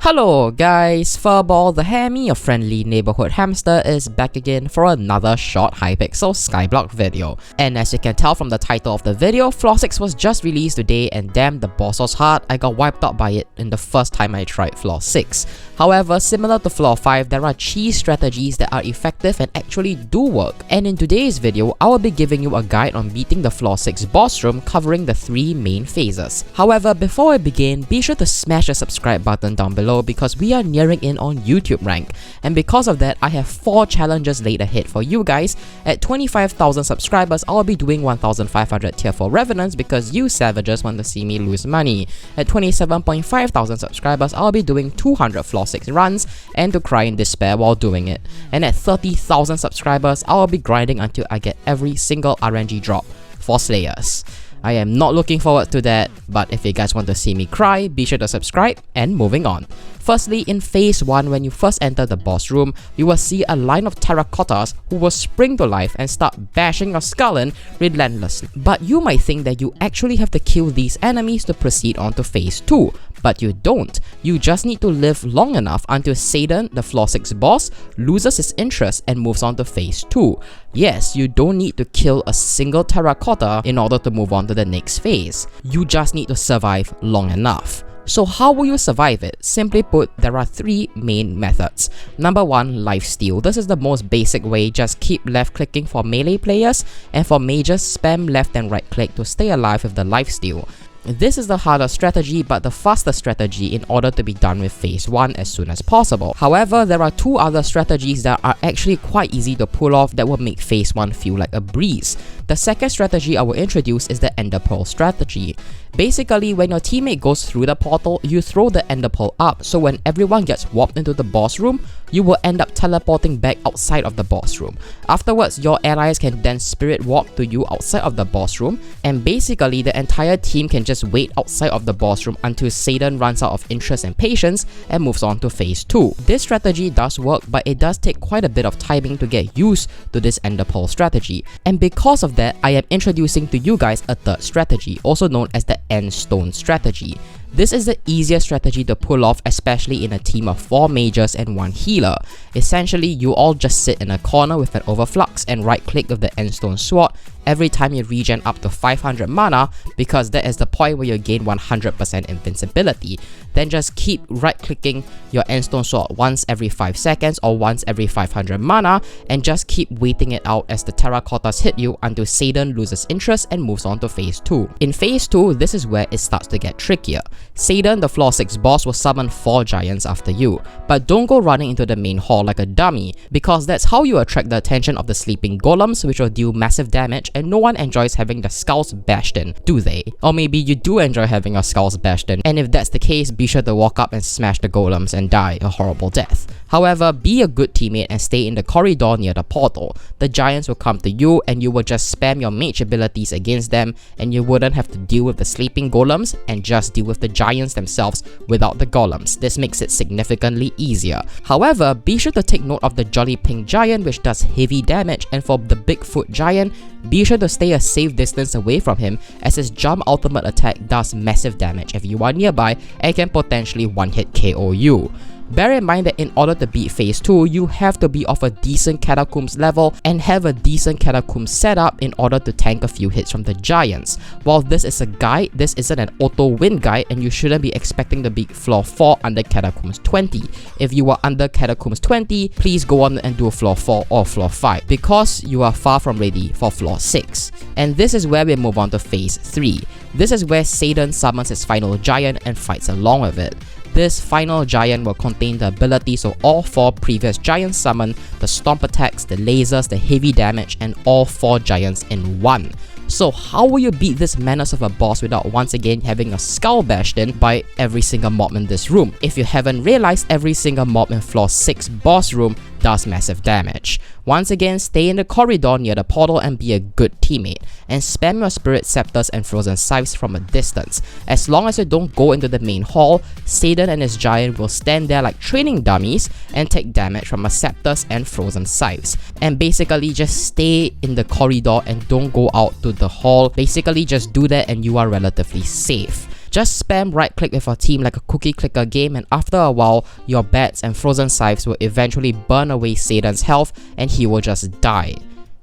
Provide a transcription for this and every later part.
Hello guys, FurballTheHammy, your friendly neighborhood hamster, is back again for another short Hypixel Skyblock video. And as you can tell from the title of the video, Flvff 6 was just released today, and damn, the boss was hard. I got wiped out by it in the first time I tried Flvff 6. However, similar to Flvff 5, there are cheese strategies that are effective and actually do work. And in today's video, I will be giving you a guide on beating the Flvff 6 boss room, covering the 3 main phases. However, before I begin, be sure to smash the subscribe button down below because we are nearing in on YouTube rank, and because of that, I have 4 challenges laid ahead for you guys. At 25,000 subscribers, I'll be doing 1,500 tier 4 revenants because you savages want to see me lose money. At 27.5 thousand subscribers, I'll be doing 200 Flvff 6 runs and to cry in despair while doing it. And at 30,000 subscribers, I'll be grinding until I get every single RNG drop for Slayers. I am not looking forward to that, but if you guys want to see me cry, be sure to subscribe, and moving on. Firstly, in phase 1, when you first enter the boss room, you will see a line of terracottas who will spring to life and start bashing your skull in relentlessly. But you might think that you actually have to kill these enemies to proceed on to phase 2. But you don't. You just need to live long enough until Satan, the Flvff 6 boss, loses his interest and moves on to phase 2. Yes, you don't need to kill a single terracotta in order to move on to the next phase. You just need to survive long enough. So how will you survive it? Simply put, there are 3 main methods. Number 1, lifesteal. This is the most basic way. Just keep left clicking for melee players, and for mages, spam left and right click to stay alive with the lifesteal. This is the harder strategy but the faster strategy in order to be done with phase 1 as soon as possible. However, there are 2 other strategies that are actually quite easy to pull off that will make phase 1 feel like a breeze. The second strategy I will introduce is the Ender Pearl strategy. Basically, when your teammate goes through the portal, you throw the Ender Pearl up, so when everyone gets warped into the boss room, you will end up teleporting back outside of the boss room. Afterwards, your allies can then spirit warp to you outside of the boss room, and basically the entire team can just wait outside of the boss room until Satan runs out of interest and patience and moves on to phase 2. This strategy does work, but it does take quite a bit of timing to get used to this Ender Pearl strategy. And because of that, I am introducing to you guys a third strategy, also known as the End Stone strategy. This is the easiest strategy to pull off, especially in a team of 4 mages and 1 healer. Essentially, you all just sit in a corner with an overflux and right click with the Endstone sword every time you regen up to 500 mana, because that is the point where you gain 100% invincibility. Then just keep right clicking your Endstone sword once every 5 seconds or once every 500 mana, and just keep waiting it out as the terracottas hit you until Satan loses interest and moves on to phase 2. In phase 2, this is where it starts to get trickier. Satan, the Flvff 6 boss, will summon 4 giants after you, but don't go running into the main hall like a dummy, because that's how you attract the attention of the sleeping golems, which will deal massive damage, and no one enjoys having their skulls bashed in, do they? Or maybe you do enjoy having your skulls bashed in, and if that's the case, be sure to walk up and smash the golems and die a horrible death. However, be a good teammate and stay in the corridor near the portal. The giants will come to you and you will just spam your mage abilities against them, and you wouldn't have to deal with the sleeping golems and just deal with the giants themselves without the golems. This makes it significantly easier. However, be sure to take note of the Jolly Pink Giant, which does heavy damage, and for the Bigfoot Giant, be sure to stay a safe distance away from him, as his jump ultimate attack does massive damage if you are nearby and can potentially one-hit KO you. Bear in mind that in order to beat phase 2, you have to be of a decent catacombs level and have a decent catacombs setup in order to tank a few hits from the giants. While this is a guide, this isn't an auto win guide, and you shouldn't be expecting to beat floor 4 under catacombs 20. If you are under catacombs 20, please go on and do floor 4 or floor 5, because you are far from ready for floor 6. And this is where we move on to phase 3. This is where Satan summons his final giant and fights along with it. This final giant will contain the abilities of all 4 previous giants summoned, the stomp attacks, the lasers, the heavy damage, and all 4 giants in one. So how will you beat this menace of a boss without once again having a skull bashed in by every single mob in this room? If you haven't realized, every single mob in Flvff 6 boss room does massive damage. Once again, stay in the corridor near the portal and be a good teammate, and spam your spirit scepters and frozen scythes from a distance. As long as you don't go into the main hall, Satan and his giant will stand there like training dummies and take damage from a scepters and frozen scythes. And basically just stay in the corridor and don't go out to the hall. Basically just do that and you are relatively safe. Just spam right click with your team like a cookie clicker game, and after a while, your bats and frozen scythes will eventually burn away Satan's health and he will just die.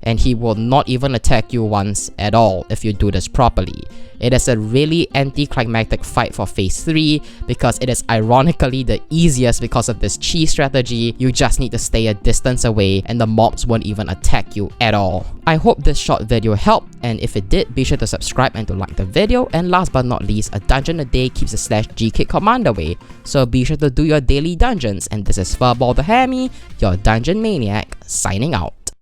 And he will not even attack you once at all if you do this properly. It is a really anticlimactic fight for phase 3 because it is ironically the easiest because of this cheese strategy. You just need to stay a distance away and the mobs won't even attack you at all. I hope this short video helped, and if it did, be sure to subscribe and to like the video, and last but not least, a dungeon a day keeps a /gkit command away, so be sure to do your daily dungeons, and this is FurballTheHammy, your dungeon maniac, signing out.